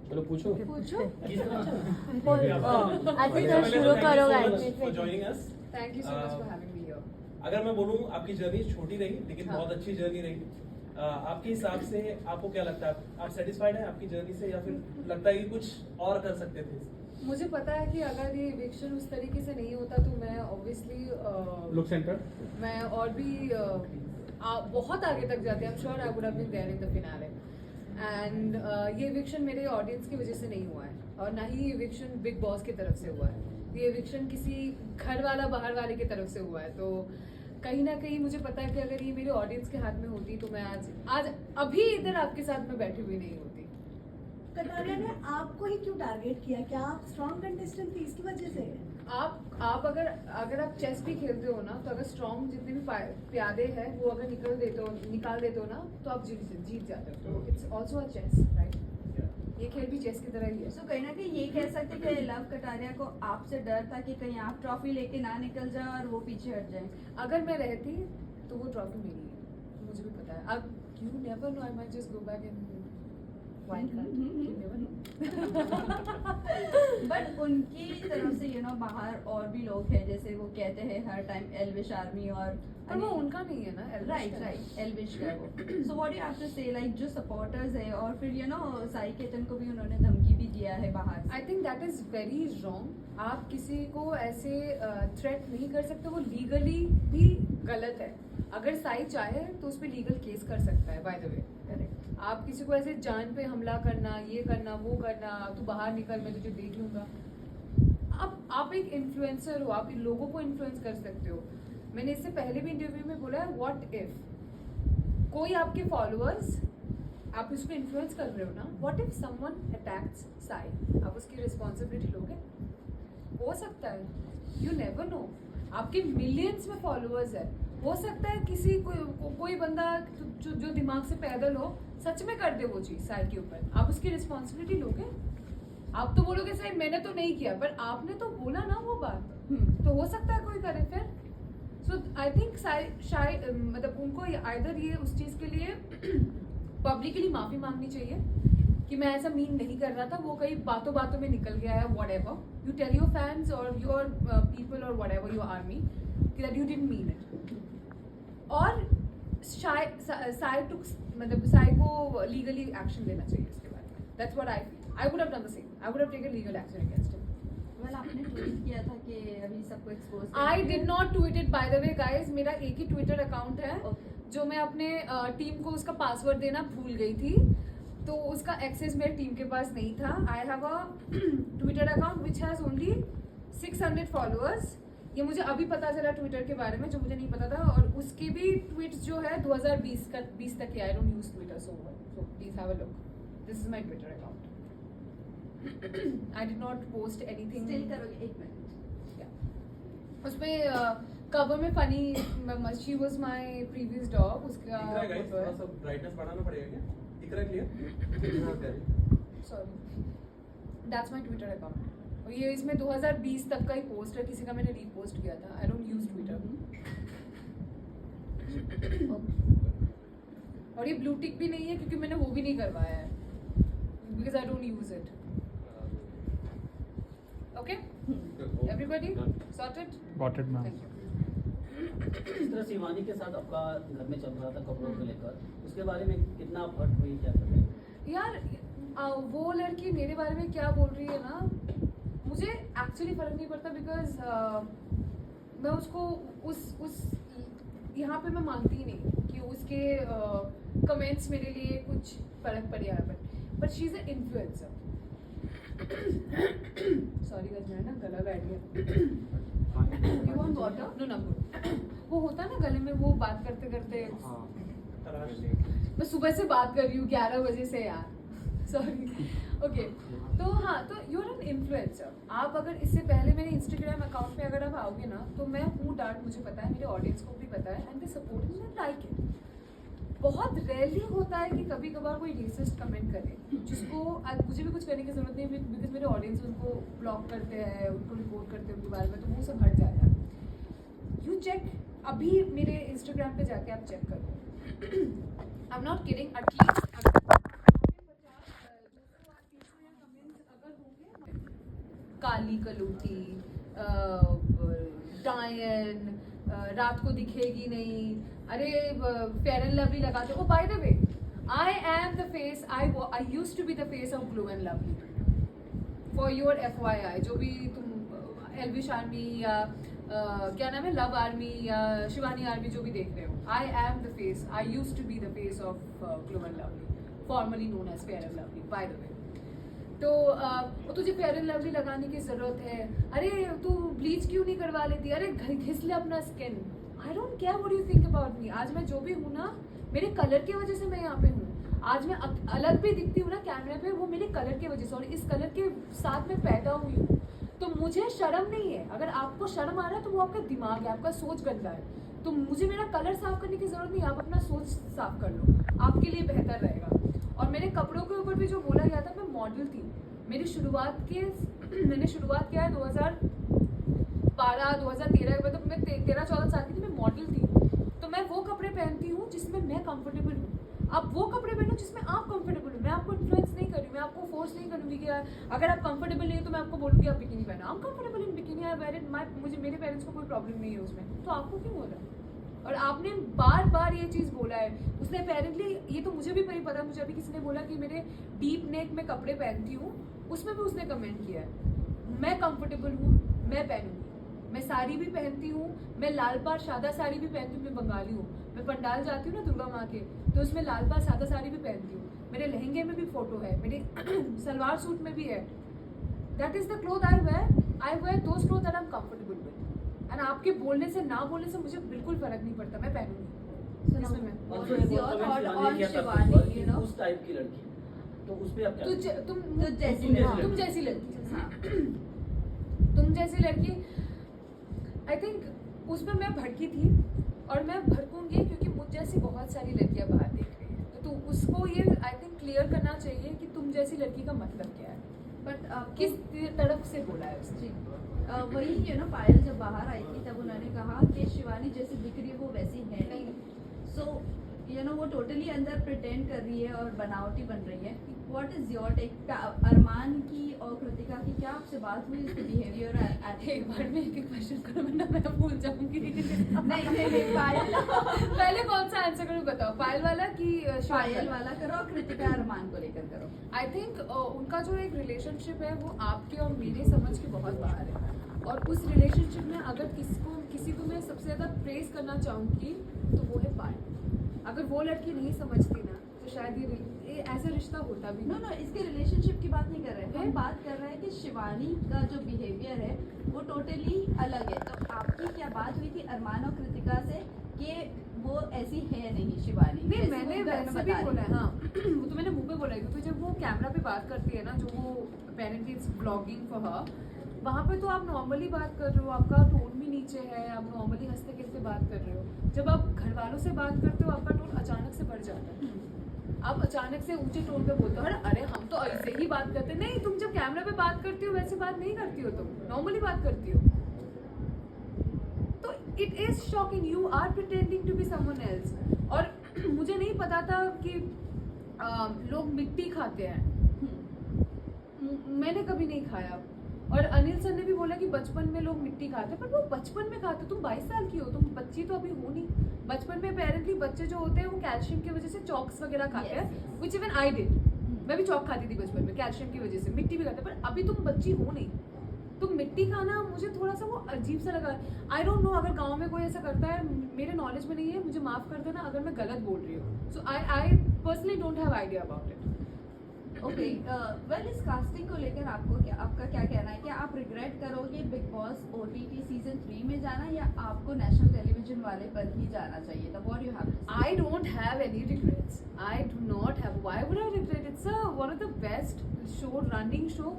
चलो पूछो पूछो शुरू करो guys. for joining us. Thank you so much for having me here. अगर मैं बोलूं आपकी जर्नी छोटी रही लेकिन बहुत अच्छी जर्नी रही। आपके हिसाब से आपको क्या लगता है, आप सेटिस्फाइड हैं आपकी जर्नी से या फिर लगता है कि कुछ और कर सकते थे? मुझे पता है कि अगर ये इविक्शन उस तरीके से नहीं होता तो मैं ऑब्वियसली लुक सेंटर मैं और भी बहुत आगे तक जाती। I am sure I would have been there in the finale. And ये इविक्शन मेरे ऑडियंस की वजह से नहीं हुआ है और ना ही ये इविक्शन बिग बॉस की तरफ से हुआ है। ये इविक्शन किसी घर वाला बाहर वाले की तरफ से हुआ है। तो कहीं ना कहीं मुझे पता है कि अगर ये मेरे ऑडियंस के हाथ में होती तो मैं आज अभी इधर आपके साथ में बैठी हुई नहीं होती। कटारिया ने आपको ही क्यों टारगेट किया? क्या आप स्ट्रॉन्ग कंटेस्टेंट थी इसकी वजह से? आप अगर आप चेस भी खेलते हो ना तो अगर स्ट्रॉन्ग जितने भी प्यादे हैं वो अगर निकाल देते हो ना तो आप जीत जाते हो। तो it's also a chess, right? ये खेल भी चेस की तरह ही है। सो कहीं ना कहीं ये कह सकते कि लव कटारिया को आपसे डर था कि कहीं आप ट्रॉफी लेके ना निकल जाए और वो पीछे हट जाए। अगर मैं रहती तो वो ट्रॉफी मेरी है, मुझे भी पता है। अब you never know, I might just go back and but उनकी तरफ से बाहर और भी लोग हैं, जैसे वो कहते हैं हर टाइम एल्विश आर्मी और पर वो उनका नहीं है ना। राइट एल्विश का वो। So what you have to say like जो सपोर्टर्स है और फिर साई केतन को भी उन्होंने धमकी भी दिया है बाहर। I think that is very wrong. आप किसी को ऐसे थ्रेट नहीं कर सकते, वो लीगली भी गलत है। अगर साई चाहे तो उस पर लीगल केस कर सकता है। By the way, correct. आप किसी को ऐसे जान पे हमला करना, ये करना, वो करना, तू बाहर निकल मैं तुझे देख लूंगा। आप एक इन्फ्लुएंसर हो, आप लोगों को इन्फ्लुएंस कर सकते हो। मैंने इससे पहले भी इंटरव्यू में बोला है, व्हाट इफ कोई आपके फॉलोअर्स, आप उसको इन्फ्लुएंस कर रहे हो ना, what if someone attacks Sai, आप उसकी रिस्पॉन्सिबिलिटी लोगे? हो सकता है, यू नेवर नो। आपके मिलियंस में फॉलोअर्स है, हो सकता है किसी कोई बंदा जो दिमाग से पैदल हो सच में कर दे वो चीज साई के ऊपर, आप उसकी रिस्पॉन्सिबिलिटी लोगे? आप तो बोलोगे साई मैंने तो नहीं किया, पर आपने तो बोला ना वो बात, तो हो सकता है कोई करे फिर। सो आई थिंक शायद मतलब उनको आइदर ये उस चीज के लिए पब्लिकली माफी मांगनी चाहिए कि मैं ऐसा मीन नहीं कर रहा था, वो कई बातों बातों में निकल गया है। Whatever you tell your fans और योर पीपल और whatever your army that you didn't mean it. और साई को लीगली एक्शन लेना चाहिए इसके बारे में। That's what I feel. I would have done the same. I would have taken legal action against him. Well आपने tweet किया था कि अभी सबको expose I did not tweet it by the way guys. मेरा एक ही ट्विटर अकाउंट है जो मैं अपने टीम को उसका पासवर्ड देना भूल गई थी, तो उसका एक्सेस मेरे टीम के पास नहीं था। I have a Twitter account which has only 600 followers. ये मुझे अभी पता चला ट्विटर के बारे में, जो मुझे नहीं पता था। और उसके भी ट्वीट्स जो है 2020 तक के। I don't use Twitter so please have a look. This is my Twitter account. I did not post anything. Still करोगे? 1 मिनट। उसपे कवर में funny she was my previous dog. उसका थोड़ा सा ब्राइटनेस बढ़ाना पड़ेगा क्या? दिख रहा है clear? Sorry, that's my Twitter account. और ये इसमें 2020 तक का ही पोस्ट है, किसी का मैंने रीपोस्ट किया था। I don't use Twitter. और ये ब्लू टिक भी नहीं है क्योंकि मैंने वो भी नहीं करवाया है, because I don't use it. Okay everybody sorted? Got it ma'am. Thank you. इस तरह शिवानी के साथ आपका घर में चल रहा था कपड़ों को लेकर, उसके बारे में कितना आप हर्ट हुई, क्या कर रहे हैं? यार वो लड़की मेरे बारे में क्या बोल रही है ना, मुझे एक्चुअली फर्क नहीं पड़ता। बिकॉज मैं उसको उस यहाँ पे मैं मानती ही नहीं कि उसके कमेंट्स मेरे लिए कुछ फर्क पड़ गया है। But she is a influencer. Sorry guys, मेरा ना गला बैठ गया। You want water? No number. वो होता है ना गले में, वो बात करते करते मैं सुबह से बात कर रही हूँ 11 बजे से यार, सॉरी। ओके, तो हाँ, तो यू आर एन इन्फ्लुएंसर। आप अगर इससे पहले मेरे इंस्टाग्राम अकाउंट पे अगर आप आओगे ना, तो मैं हूँ डार्क, मुझे पता है, मेरे ऑडियंस को भी पता है, and they support me and like it. बहुत रेयरली होता है कि कभी कभार कोई रेसिस्ट कमेंट करे, जिसको आज मुझे भी कुछ करने की जरूरत नहीं है, बिकॉज मेरे ऑडियंस उनको ब्लॉक करते हैं, उनको रिपोर्ट करते हैं उनके बारे में, तो वो सब हट जाता है। यू चेक, अभी मेरे इंस्टाग्राम पे जाके आप चेक करो। I am not kidding, at least काली कलूटी, डायन, रात को दिखेगी नहीं, अरे फेयर एंड लवली लगाते हो. By the way, I am the face. I used to be the face of Glow and Lovely. For your FYI, जो भी तुम एल्विश आर्मी या क्या नाम है, लव आर्मी या शिवानी आर्मी जो भी देख रहे हो, I am the face. I used to be the face of Glow and Lovely, formerly known as Fair and Lovely, by the way. तो तुझे फेयर एंड लवली लगाने की जरूरत है, अरे तू ब्लीच क्यों नहीं करवा लेती, अरे घिस ले अपना skin. I don't care what you think about me. आज मैं जो भी हूँ ना, मेरे कलर की वजह से मैं यहाँ पे हूँ. आज मैं अलग भी दिखती हूँ ना कैमरे पे, वो मेरे कलर की वजह से, और इस कलर के साथ मैं पैदा हुई हूँ. तो मुझे शर्म नहीं है. अगर आपको शर्म आ रहा है तो वो आपका दिमाग है, आपका सोच गंदा है. तो मुझे मेरा कलर साफ करने की जरूरत नहीं, आप अपना सोच साफ कर लो, आपके लिए बेहतर रहेगा. और मेरे कपड़ों के ऊपर भी जो बोला गया था, मैं मॉडल थी. मैंने शुरुआत किया है 2012-2013, मतलब मैं 13-14 साल की थी, मैं मॉडल थी. तो मैं वो कपड़े पहनती हूँ जिसमें मैं कंफर्टेबल हूँ. आप वो कपड़े पहनो जिसमें आप कंफर्टेबल हो. मैं आपको इन्फ्लुएंस नहीं कर रही, मैं आपको फोर्स नहीं करूँगी कि अगर आप कंफर्टेबल नहीं हो तो मैं आपको बोलूँगी आप बिकिनी पहनो. I'm comfortable in bikini, I wear it. मुझे, मेरे पेरेंट्स को कोई प्रॉब्लम नहीं है उसमें, तो आपको क्यों हो रहा है? और आपने बार बार ये चीज़ बोला है. उसने अपेरेंटली, ये तो मुझे भी नहीं पता, मुझे अभी किसी ने बोला कि मेरे डीप नेक में कपड़े पहनती हूँ, उसमें भी उसने कमेंट किया है. मैं कंफर्टेबल हूँ, मैं पहनूंगी. मैं साड़ी भी पहनती हूँ, मैं लाल पार सादा साड़ी भी पहनती हूँ. मैं बंगाली हूँ, मैं पंडाल जाती हूँ ना दुर्गा माँ के, तो उसमें लाल पार सादा साड़ी भी पहनती हूँ. मेरे लहंगे में भी फोटो है, मेरे सलवार सूट में भी है. That is the cloth I wear those cloth that I am comfortable with. And आपके बोलने से ना बोलने से मुझे बिल्कुल फर्क नहीं पड़ता, मैं पहनूंगी. इसमें मैं और एक और comment शिवानी ने किया था ऊपर कि उस टाइप की लड़की, तो उस पे आप क्या तुम जैसी लड़की, तुम जैसी लड़की. आई थिंक उस पर मैं भड़की थी और मैं भड़कूंगी क्योंकि मुझ जैसी बहुत सारी लड़कियां बाहर देख रही हैं. तो उसको ये आई थिंक क्लियर करना चाहिए कि तुम जैसी लड़की का मतलब क्या है, बट किस तरफ से बोला है उसने. वही पायल जब बाहर आई थी तब उन्होंने कहा कि शिवानी जैसी दिख रही है वो वैसी है नहीं. सो वो टोटली अंदर प्रिटेंड कर रही है और बनावटी बन रही है. What is your take? Arman की और कृतिका की क्या आपसे बात हुई उसके बिहेवियर? एक बार में एक क्वेश्चन करो वरना मैं भूल जाऊंगी. नहीं पायल पहले कौन सा आंसर करूँ बताओ, पायल वाला कि पायल वाला करो और कृतिका अरमान को लेकर करो. आई थिंक उनका जो एक रिलेशनशिप है वो आपके और मेरे समझ के बहुत बाहर है. और उस रिलेशनशिप में अगर किसी को मैं सबसे ज़्यादा प्रेज करना चाहूँगी तो वो है पायल. अगर वो लड़की नहीं समझती ना तो शायद ये ऐसा रिश्ता होता भी नो इसके रिलेशनशिप की बात नहीं कर रहे हैं. हम बात कर रहे हैं कि शिवानी का जो बिहेवियर है वो टोटली अलग है. तो आपकी क्या बात हुई थी अरमान और कृतिका से कि वो ऐसी है नहीं शिवानी? नहीं, मैंने वैसे भी बोला है. हाँ वो तो मैंने मुंह पे बोला है क्योंकि जब वो कैमरा पे बात करती है ना, जो वो apparently it's blogging for her, वहाँ पे तो आप नॉर्मली बात कर रहे हो, आपका टोन भी नीचे है, आप नॉर्मली हंसते खेलते बात कर रहे हो. जब आप घर वालों से बात करते हो आपका टोन अचानक से बढ़ जाता है. आप अचानक से ऊंचे टोन पे बोलते हो, अरे हम तो ऐसे ही बात करते. नहीं, तुम जब कैमरा पे बात करती हो वैसे बात नहीं करती हो, तुम नॉर्मली बात करती हो. तो it is shocking, you are pretending to be someone else. और मुझे नहीं पता था कि लोग मिट्टी खाते हैं. मैंने कभी नहीं खाया. और अनिल सर ने भी बोला कि बचपन में लोग मिट्टी खाते हैं, पर वो बचपन में खाते. तुम 22 साल की हो, तुम बच्ची तो अभी हो नहीं. बचपन में अपेरेंटली बच्चे जो होते हैं वो कैल्शियम की वजह से चॉक्स वगैरह खाते हैं, व्हिच इवन आई डिड. मैं भी चॉक खाती थी बचपन में कैल्शियम की वजह से. मिट्टी भी खाते हैं, पर अभी तुम बच्ची हो नहीं. तो मिट्टी खाना मुझे थोड़ा सा वो अजीब सा लगा. आई डोंट नो अगर गाँव में कोई ऐसा करता है, मेरे नॉलेज में नहीं है, मुझे माफ कर देना अगर मैं गलत बोल रही हूँ. So I personally don't have idea about it. Okay well इस कास्टिंग को लेकर आपका क्या कहना है? क्या आप रिग्रेट करोगे बिग बॉस OTT सीजन 3 में जाना या आपको नेशनल टेलीविजन वाले पर ही जाना चाहिए था? What you have? I don't have any regrets. I do not have. Why would I regret? It's one of the best show, running show.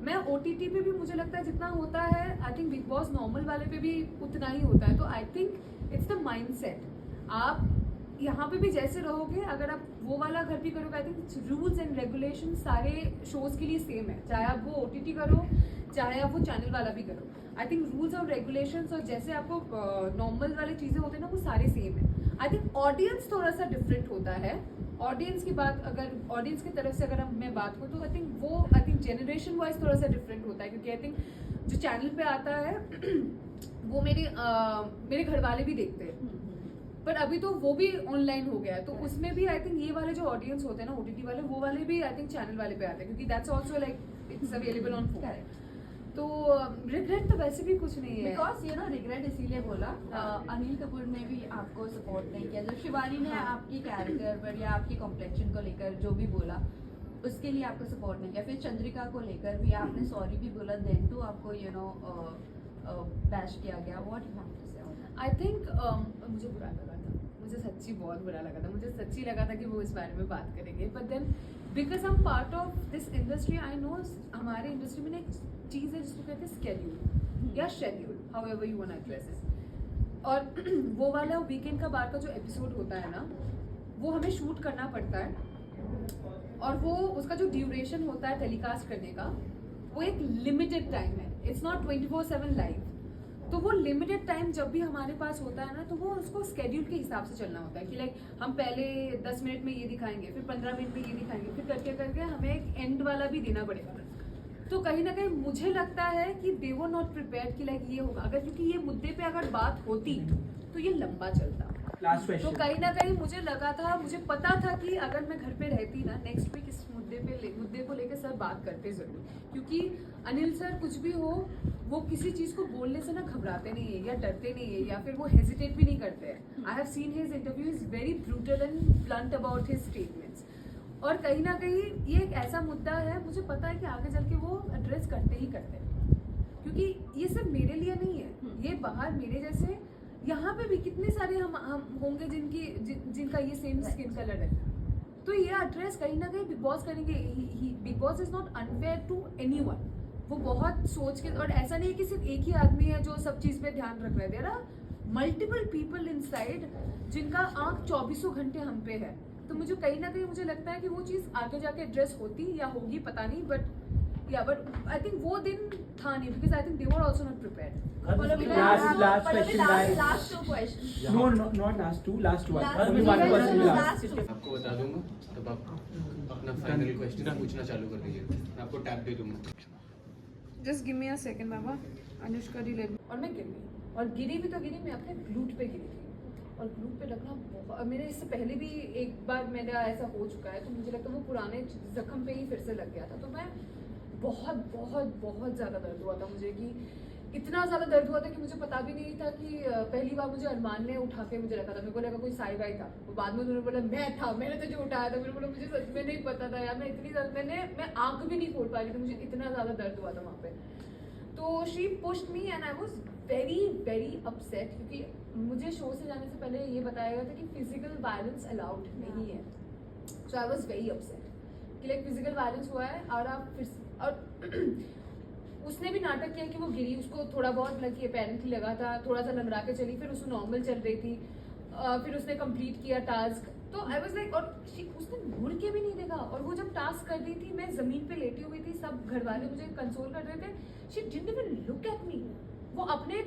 मैं OTT पे भी मुझे लगता है जितना होता है, I think big boss normal वाले पे भी उतना ही होता है. तो I think it's the mindset. आप यहाँ पे भी जैसे रहोगे, अगर आप वो वाला घर भी करोगे, I think rules and regulation सारे शोज के लिए सेम है, चाहे आप वो OTT करो चाहे आप वो चैनल वाला भी करो. आई थिंक रूल्स और रेगुलेशंस और जैसे आपको नॉर्मल वाली चीज़ें होती है ना, वो सारे सेम है. आई थिंक ऑडियंस थोड़ा सा डिफरेंट होता है ऑडियंस की बात, अगर ऑडियंस की तरफ से अगर मैं बात करूँ तो आई थिंक जनरेशन वाइज थोड़ा सा डिफरेंट होता है, क्योंकि आई थिंक जो चैनल पे आता है वो मेरे घर वाले भी देखते हैं, पर अभी तो वो भी ऑनलाइन हो गया है, तो उसमें भी आई थिंक ये वाले जो ऑडियंस होते हैं ना OTT वाले, वो वाले भी आई थिंक चैनल वाले पे आते हैं, क्योंकि that's also like it's available on phone. तो रिग्रेट तो वैसे भी कुछ नहीं है, बिकॉज यू नो रिग्रेट इसीलिए बोला, अनिल कपूर ने भी आपको सपोर्ट नहीं किया, जो शिवानी ने आपकी कैरेक्टर पर या आपकी कॉम्प्लेक्शन को लेकर जो भी बोला उसके लिए आपको सपोर्ट नहीं किया। फिर चंद्रिका को लेकर भी आपने सॉरी भी बोला, देन टू आपको यू नो बैश किया गया। व्हाट यू हैव टू से ऑन दैट? आई थिंक मुझे बुरा लगा था, मुझे सच्ची बहुत बुरा लगा था, मुझे सच्ची लगा था कि वो इस बारे में बात करेंगे, बट देन बिकॉज हम part of this industry, I know हमारे इंडस्ट्री में ना एक चीज़ है जिसको कहते हैं स्केड्यूल या schedule, however you want to address it. और वो वाला वीकेंड का बार का जो एपिसोड होता है ना, वो हमें शूट करना पड़ता है, और वो उसका जो ड्यूरेशन होता है टेलीकास्ट करने का, वो एक लिमिटेड टाइम है, इट्स नॉट 24/7 लाइव। तो वो लिमिटेड टाइम जब भी हमारे पास होता है ना, तो वो उसको स्केड्यूल के हिसाब से चलना होता है कि लाइक हम पहले 10 मिनट में ये दिखाएंगे, फिर 15 मिनट में ये दिखाएंगे, फिर करके करके हमें एक एंड वाला भी देना पड़ेगा। तो कहीं ना कहीं मुझे लगता है कि दे वर नॉट प्रिपेयर्ड कि लाइक ये होगा, अगर क्योंकि ये मुद्दे पे अगर बात होती तो ये लंबा चलता। लास्ट तो क्वेश्चन। कहीं ना कहीं मुझे लगा था, मुझे पता था कि अगर मैं घर पे रहती ना, नेक्स्ट वीक इस मुद्दे को लेकर सर बात करते जरूर, क्योंकि अनिल सर कुछ भी हो वो किसी चीज को बोलने से ना घबराते नहीं है या डरते नहीं है या फिर वो हेजिटेट भी नहीं करते हैं। I have seen his interview, is very brutal and blunt about his statements. और कहीं ना कहीं ये एक ऐसा मुद्दा है, मुझे पता है कि आगे चल के वो एड्रेस करते ही करते हैं, क्योंकि ये सिर्फ मेरे लिए नहीं है, ये बाहर मेरे जैसे यहाँ पे भी कितने सारे हम होंगे जिनका ये सेम स्किन कलर है, तो ये एड्रेस कहीं ना कहीं बिग बॉस करेंगे। Bigg Boss is not unfair to anyone, वो बहुत सोच के, और ऐसा नहीं है कि सिर्फ एक ही आदमी है जो सब चीज पे ध्यान रख रहे हैं, there are multiple people inside जिनका आंख 24 घंटे हम पे है। तो मुझे कहीं ना कहीं मुझे लगता है कि वो चीज आगे जाके एड्रेस होती या होगी पता नहीं, बट आई थिंक वो दिन था नहीं, because I think they were also not prepared. Last question, guys. Last two questions. No, not last two, last one. Last Only two one questions, person will ask. last two. आपको बता दूंगा, तब आप अपना फाइनल क्वेश्चन पूछना चालू कर दीजिए। मैं आपको टैब दे दूंगा। Just give me a second बाबा। अनुष्का डी लेट, और मैं गिर गई, और गिरी भी तो गिरी, मैं अपने ग्लूट पे गिरी थी, और ग्लूट पे लगना बहुत, मेरे इससे पहले भी एक बार मेरा ऐसा हो चुका है, तो मुझे लगता है वो पुराने जख्म पे ही फिर से लग गया था। तो मैं बहुत बहुत बहुत ज़्यादा दर्द हुआ था मुझे, कि इतना ज़्यादा दर्द हुआ था कि मुझे पता भी नहीं था कि पहली बार मुझे अरमान ने उठा के मुझे रखा था, मेरे को लगा कोई साई बाई था, वो बाद में उन्होंने बोला मैं था, मैंने तुझे उठाया था, मेरे बोला मुझे सच में नहीं पता था यार, मैं इतनी ज़्यादा मैं आंख भी नहीं खोल पा रही थी, मुझे इतना ज़्यादा दर्द हुआ था वहाँ पे। तो she pushed me and I was very very upset, क्योंकि मुझे शो से जाने से पहले ये बताया गया था कि फिजिकल वायलेंस अलाउड नहीं है। सो आई वाज वेरी अपसेट कि लाइक फिजिकल वायलेंस हुआ है, और आप फिर और उसने भी नाटक किया कि वो गिरी, उसको थोड़ा बहुत लगी, अपेरेंटली लगा था, थोड़ा सा लंगड़ा के चली, फिर उसको नॉर्मल चल रही थी, फिर उसने कंप्लीट किया टास्क। तो आई वाज लाइक, और उसने मुड़ के भी नहीं देखा, और वो जब टास्क कर रही थी, मैं जमीन पे लेटी हुई थी, सब घर वाले मुझे कंसोल कर रहे थे, she didn't even look at me. वो अपने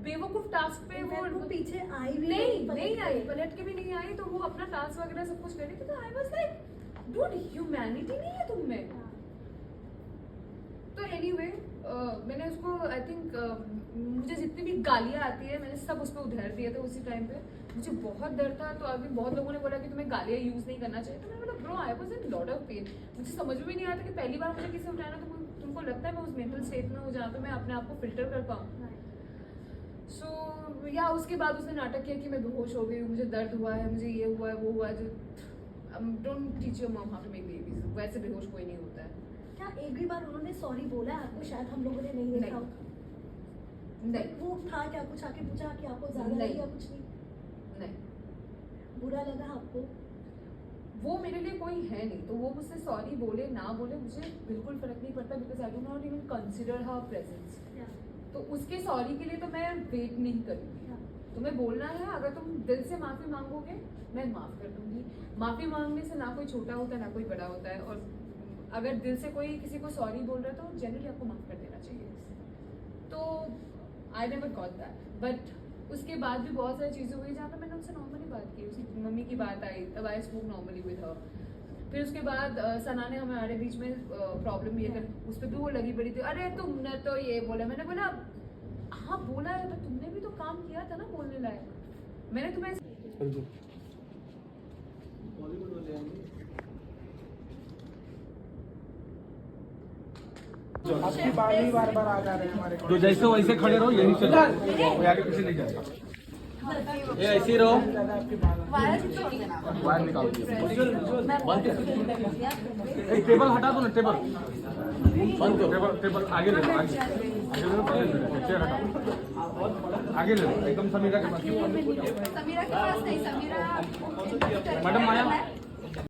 बेवकूफ टास्क पे वो पीछे आई भी नहीं आई, पलट के भी नहीं आई, तो वो अपना टास्क वगैरह सब कुछ कर रही थी। तो I was like dude, humanity नहीं है तुम में। तो एनीवे मैंने उसको आई थिंक मुझे जितनी भी गालियाँ आती है मैंने सब उस पर उधर दिए थे उसी टाइम पे। मुझे बहुत डर था, तो अभी बहुत लोगों ने बोला कि तुम्हें गालियाँ यूज़ नहीं करना चाहिए, तो मैंने बोला bro I was in lot of pain. मुझे समझ में नहीं आता कि पहली बार मुझे किसी उठाना, तो तुमको लगता है मैं उस मेंटल स्टेट में हूँ जहाँ पे मैं अपने आप को फिल्टर कर पाऊँ। सो या उसके बाद उसने नाटक किया कि मैं बेहोश हो गई हूँ, मुझे दर्द हुआ है, मुझे ये हुआ है वो हुआ है। जो don't teach your mom how to make babies, वैसे बेहोश कोई नहीं होता है। क्या एक भी बार उन्होंने सॉरी बोला है आपको? शायद हम लोगों ने नहीं देखा हो। नहीं, वो था क्या, कुछ आके पूछा कि आपको ज्यादा नहीं। लगी या कुछ नहीं? नहीं, बुरा लगा आपको? वो मेरे लिए कोई है नहीं, तो वो मुझसे सॉरी बोले ना बोले मुझे बिल्कुल फर्क नहीं पड़ता, because I do not even consider her presence. तो उसके सॉरी के लिए तो मैं वेट नहीं करूँगी। तुम्हें बोलना है, अगर तुम दिल से माफ़ी मांगोगे मैं माफ़ कर दूंगी। माफ़ी मांगने से ना कोई छोटा होता है ना कोई बड़ा होता है, और अगर दिल से कोई किसी को सॉरी बोल रहा है तो जनरली आपको माफ़ कर देना चाहिए। तो I never got that, but उसके बाद भी बहुत सारी चीज़ें हुई जहाँ पे मैंने उनसे नॉर्मली बात की, उसकी मम्मी की बात आई, तब I spoke normally with her. फिर उसके बाद सना ने हमारे बीच में प्रॉब्लम ये कर, उस पर भी वो लगी पड़ी थी, अरे तुमने तो ये बोला। मैंने बोला हाँ बोला है, पर तुमने भी तो काम किया था ना बोलने लायक। मैंने तुम्हें आपकी बार ही बार बार आ जा रहे हैं हमारे तो जैसे वैसे खड़े रहो, यही चलो, कोई आगे पीछे नहीं जाएगा। ये ऐसे ही रहो, वायर निकाल दो। एक टेबल हटा दो ना, टेबल बंद करो, टेबल आगे ले लो, आगे ले लो, पहले ले लो, चेयर हटा दो, आगे ले लो एकदम समीरा के पास। समीरा के पास नहीं, समीरा मैडम माया